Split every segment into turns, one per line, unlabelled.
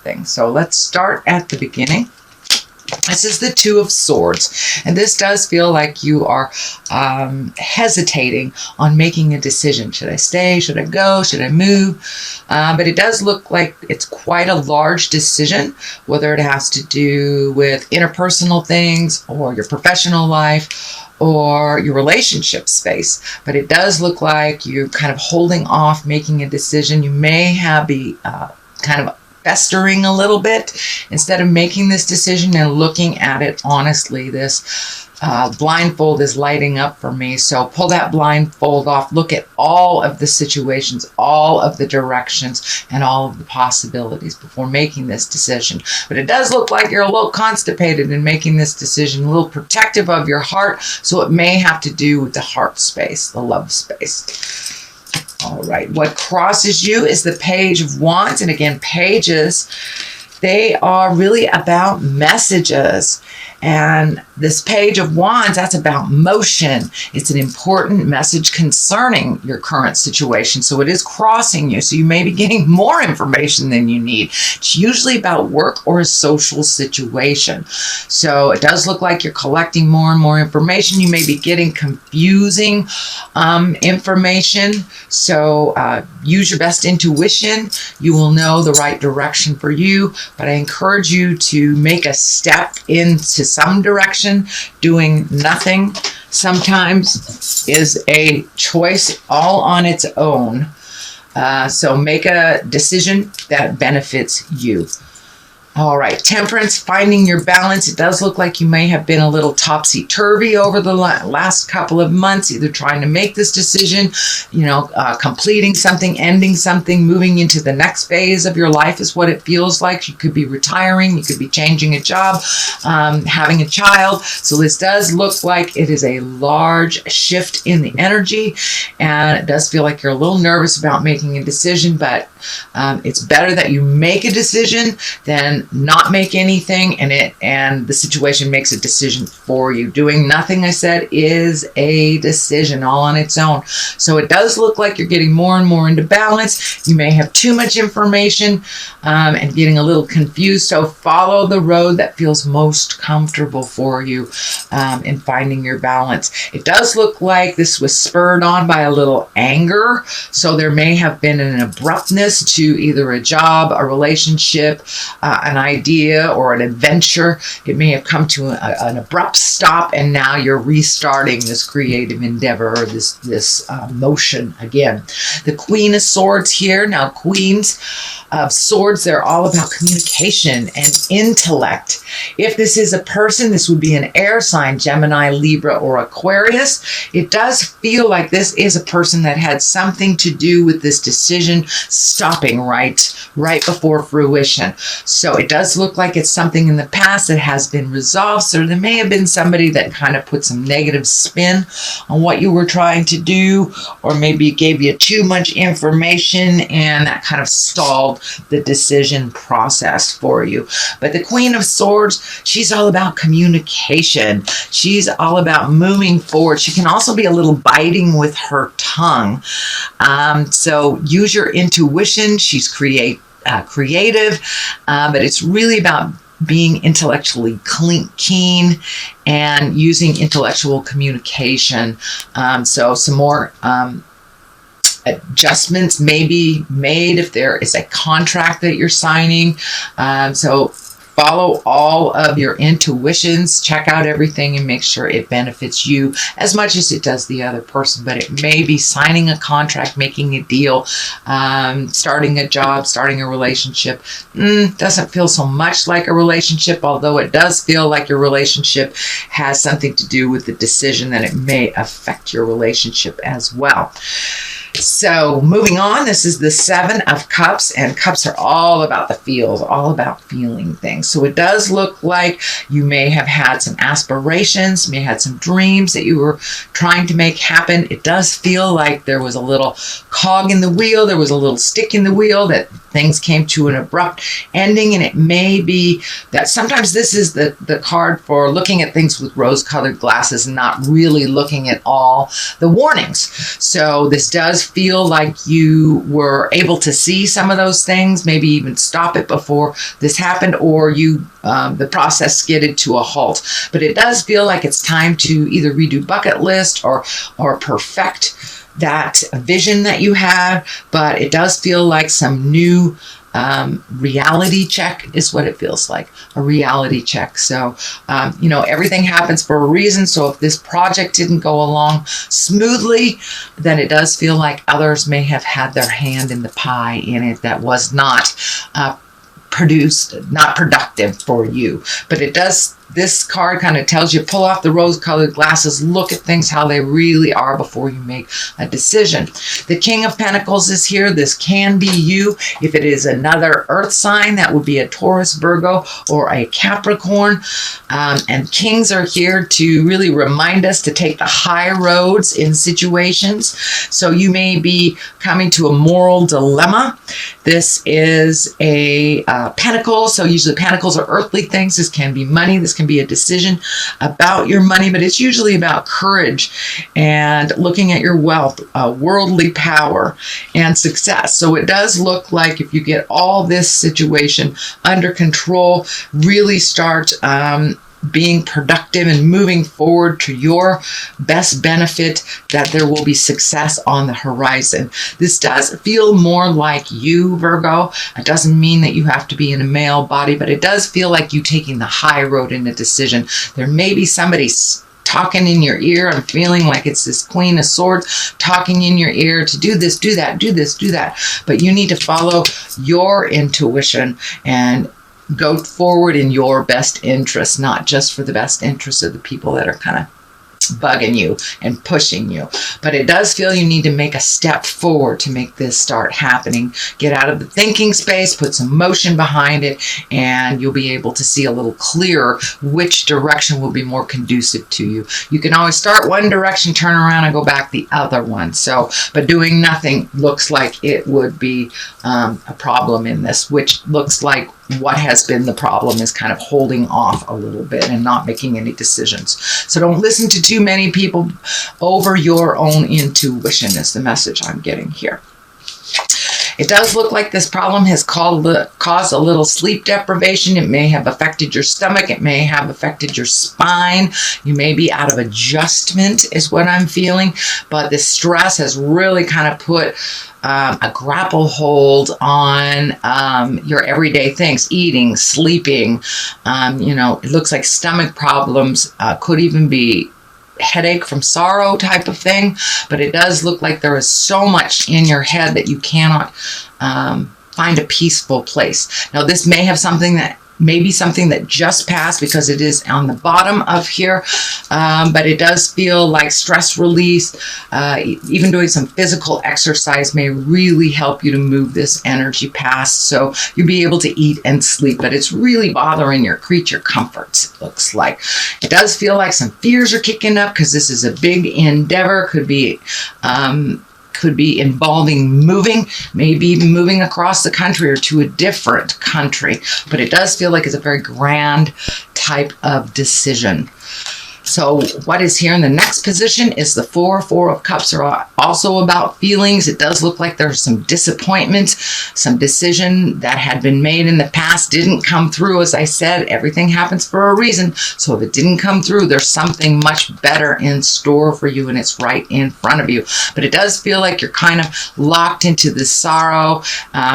things. So let's start at the beginning. This is the Two of Swords, and this does feel like you are hesitating on making a decision. Should I stay? Should I go? Should I move? But it does look like it's quite a large decision, whether it has to do with interpersonal things or your professional life or your relationship space. But it does look like you're kind of holding off making a decision. You may be kind of festering a little bit instead of making this decision and looking at it honestly. This blindfold is lighting up for me. So pull that blindfold off. Look at all of the situations, all of the directions, and all of the possibilities before making this decision. But it does look like you're a little constipated in making this decision, a little protective of your heart. So it may have to do with the heart space, the love space. All right, what crosses you is the Page of Wands. And again, pages, they are really about messages. And this Page of Wands, that's about motion. It's an important message concerning your current situation. So it is crossing you. So you may be getting more information than you need. It's usually about work or a social situation. So it does look like you're collecting more and more information. You may be getting confusing information. So use your best intuition. You will know the right direction for you. But I encourage you to make a step into some direction. Doing nothing sometimes is a choice all on its own. So make a decision that benefits you. All right, Temperance, finding your balance. It does look like you may have been a little topsy-turvy over the last couple of months, either trying to make this decision, completing something, ending something, moving into the next phase of your life is what it feels like. You could be retiring, you could be changing a job, having a child. So this does look like it is a large shift in the energy, and it does feel like you're a little nervous about making a decision, but it's better that you make a decision than not make anything and the situation makes a decision for you. Doing nothing, I said, is a decision all on its own. So it does look like you're getting more and more into balance. You may have too much information and getting a little confused. So follow the road that feels most comfortable for you in finding your balance. It does look like this was spurred on by a little anger. So there may have been an abruptness to either a job, a relationship, an idea, or an adventure. It may have come to an abrupt stop, and now you're restarting this creative endeavor or this motion again. The Queen of Swords here. Now, Queens of Swords, they're all about communication and intellect. If this is a person, this would be an air sign, Gemini, Libra, or Aquarius. It does feel like this is a person that had something to do with this decision stopping right before fruition. So it does look like it's something in the past that has been resolved. So there may have been somebody that kind of put some negative spin on what you were trying to do, or maybe gave you too much information and that kind of stalled the decision process for you. But the Queen of Swords, she's all about communication. She's all about moving forward. She can also be a little biting with her tongue. So use your intuition. She's creative, but it's really about being intellectually keen and using intellectual communication. So some more adjustments may be made if there is a contract that you're signing. So follow all of your intuitions, check out everything and make sure it benefits you as much as it does the other person. But it may be signing a contract, making a deal, starting a job, starting a relationship. Doesn't feel so much like a relationship, although it does feel like your relationship has something to do with the decision that it may affect your relationship as well. So moving on, this is the Seven of Cups, and cups are all about the feels, all about feeling things. So it does look like you may have had some aspirations, may have had some dreams that you were trying to make happen. It does feel like there was a little cog in the wheel, there was a little stick in the wheel, that things came to an abrupt ending. And it may be that sometimes this is the card for looking at things with rose-colored glasses and not really looking at all the warnings. So this does feel like you were able to see some of those things, maybe even stop it before this happened, or the process skidded to a halt. But it does feel like it's time to either redo bucket list or perfect that vision that you had. But it does feel like some new reality check is what it feels like, a reality check. So, everything happens for a reason. So if this project didn't go along smoothly, then it does feel like others may have had their hand in the pie in it that was not not productive for you. But this card kind of tells you, pull off the rose-colored glasses, look at things how they really are before you make a decision. The King of Pentacles is here. This can be you. If it is another earth sign, that would be a Taurus, Virgo, or a Capricorn. And kings are here to really remind us to take the high roads in situations. So you may be coming to a moral dilemma. This is a pentacle. So usually pentacles are earthly things. This can be money. This can be a decision about your money, but it's usually about courage and looking at your wealth, worldly power, and success. So it does look like if you get all this situation under control, really start being productive and moving forward to your best benefit, that there will be success on the horizon. This does feel more like you, Virgo. It doesn't mean that you have to be in a male body, but it does feel like you taking the high road in a decision. There may be somebody talking in your ear. I'm feeling like it's this Queen of Swords talking in your ear to do this, do that, do this, do that. But you need to follow your intuition and go forward in your best interest, not just for the best interest of the people that are kind of bugging you and pushing you. But it does feel you need to make a step forward to make this start happening. Get out of the thinking space, put some motion behind it, and you'll be able to see a little clearer which direction will be more conducive to you. You can always start one direction, turn around, and go back the other one. So, but doing nothing looks like it would be a problem in this, which looks like what has been the problem is kind of holding off a little bit and not making any decisions. So don't listen to too many people over your own intuition is the message I'm getting here. It does look like this problem has caused a little sleep deprivation. It may have affected your stomach. It may have affected your spine. You may be out of adjustment is what I'm feeling. But the stress has really kind of put a grapple hold on your everyday things, eating, sleeping. It looks like stomach problems could even be headache from sorrow type of thing, but it does look like there is so much in your head that you cannot find a peaceful place. Now, this may have something that maybe something that just passed because it is on the bottom of here, but it does feel like stress release. Even doing some physical exercise may really help you to move this energy past, so you'll be able to eat and sleep, but it's really bothering your creature comforts, it looks like. It does feel like some fears are kicking up because this is a big endeavor. Could be involving moving, maybe even moving across the country or to a different country. But it does feel like it's a very grand type of decision. So what is here in the next position is the Four of Cups are also about feelings. It does look like there's some disappointment, some decision that had been made in the past didn't come through. As I said, everything happens for a reason. So if it didn't come through, there's something much better in store for you, and it's right in front of you. But it does feel like you're kind of locked into this sorrow,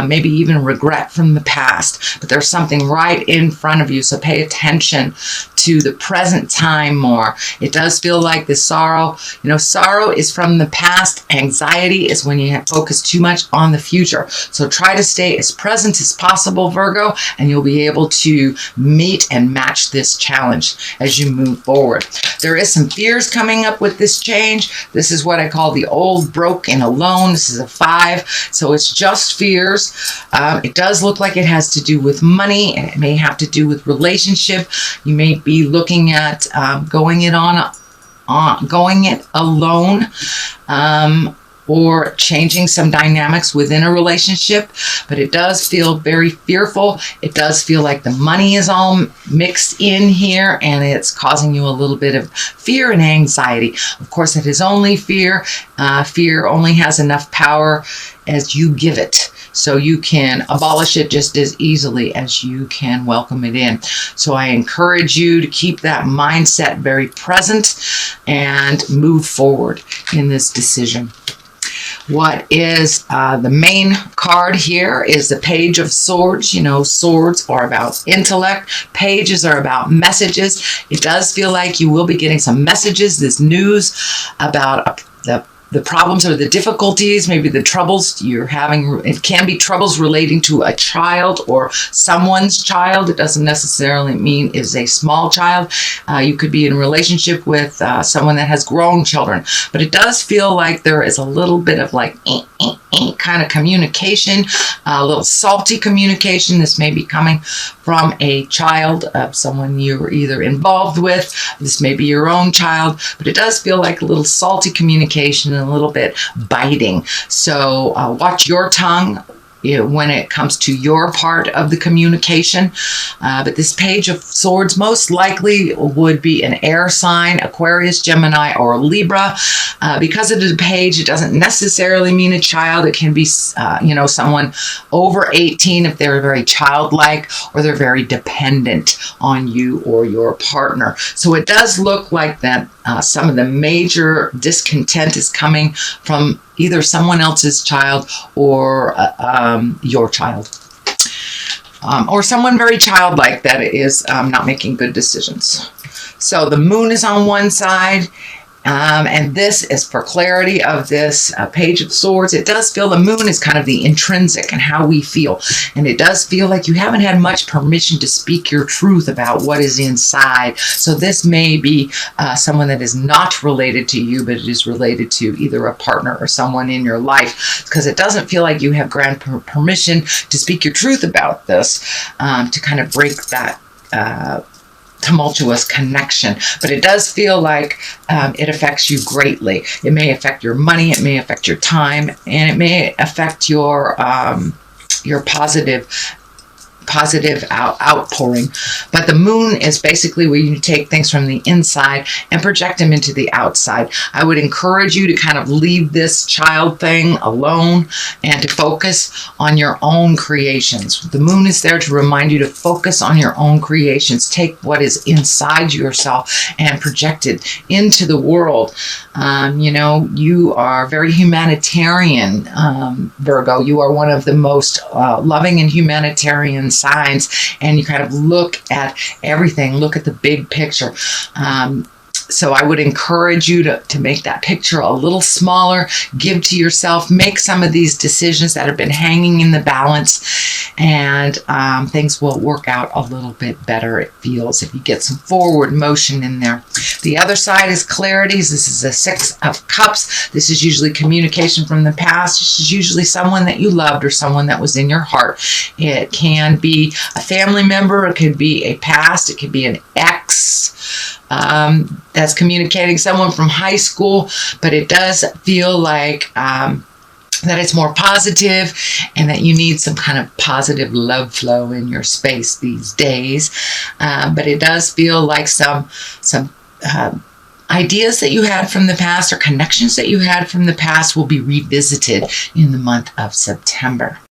maybe even regret from the past. But there's something right in front of you. So pay attention to the present time more. It does feel like the sorrow, sorrow is from the past. Anxiety is when you focus too much on the future. So try to stay as present as possible, Virgo, and you'll be able to meet and match this challenge as you move forward. There is some fears coming up with this change. This is what I call the old, broke, and alone. This is a 5, so it's just fears. It does look like it has to do with money, and it may have to do with relationship. You may be looking at going it alone. or changing some dynamics within a relationship, but it does feel very fearful. It does feel like the money is all mixed in here, and it's causing you a little bit of fear and anxiety. Of course, it is only fear. Fear only has enough power as you give it. So you can abolish it just as easily as you can welcome it in. So I encourage you to keep that mindset very present and move forward in this decision. What is the main card here is the Page of Swords. You know, swords are about intellect. Pages are about messages. It does feel like you will be getting some messages, this news about the problems or the difficulties, maybe the troubles you're having. It can be troubles relating to a child or someone's child. It doesn't necessarily mean it's a small child. You could be in a relationship with someone that has grown children. But it does feel like there is a little bit of like kind of communication, a little salty communication. This may be coming from a child of someone you're either involved with. This may be your own child, but it does feel like a little salty communication and a little bit biting. So watch your tongue when it comes to your part of the communication. But this Page of Swords most likely would be an air sign, Aquarius, Gemini, or Libra. Because it is a page, it doesn't necessarily mean a child. It can be, someone over 18 if they're very childlike or they're very dependent on you or your partner. So it does look like that some of the major discontent is coming from either someone else's child or your child. Or someone very childlike that is not making good decisions. So the moon is on one side. And this is for clarity of this Page of Swords. It does feel the moon is kind of the intrinsic and how we feel. And it does feel like you haven't had much permission to speak your truth about what is inside. So this may be someone that is not related to you, but it is related to either a partner or someone in your life. Because it doesn't feel like you have granted permission to speak your truth about this, to kind of break that tumultuous connection. But it does feel like it affects you greatly. It may affect your money, it may affect your time, and it may affect your positive outpouring. But the moon is basically where you take things from the inside and project them into the outside. I would encourage you to kind of leave this child thing alone and to focus on your own creations. The moon is there to remind you to focus on your own creations. Take what is inside yourself and project it into the world. You are very humanitarian, Virgo. You are one of the most loving and humanitarian signs, and you kind of look at everything, look at the big picture. So I would encourage you to make that picture a little smaller, give to yourself, make some of these decisions that have been hanging in the balance, and things will work out a little bit better, it feels, if you get some forward motion in there. The other side is clarities. This is a Six of Cups. This is usually communication from the past. This is usually someone that you loved or someone that was in your heart. It can be a family member. It could be a past. It could be an ex. That's communicating someone from high school, but it does feel like that it's more positive and that you need some kind of positive love flow in your space these days. But it does feel like some ideas that you had from the past or connections that you had from the past will be revisited in the month of September.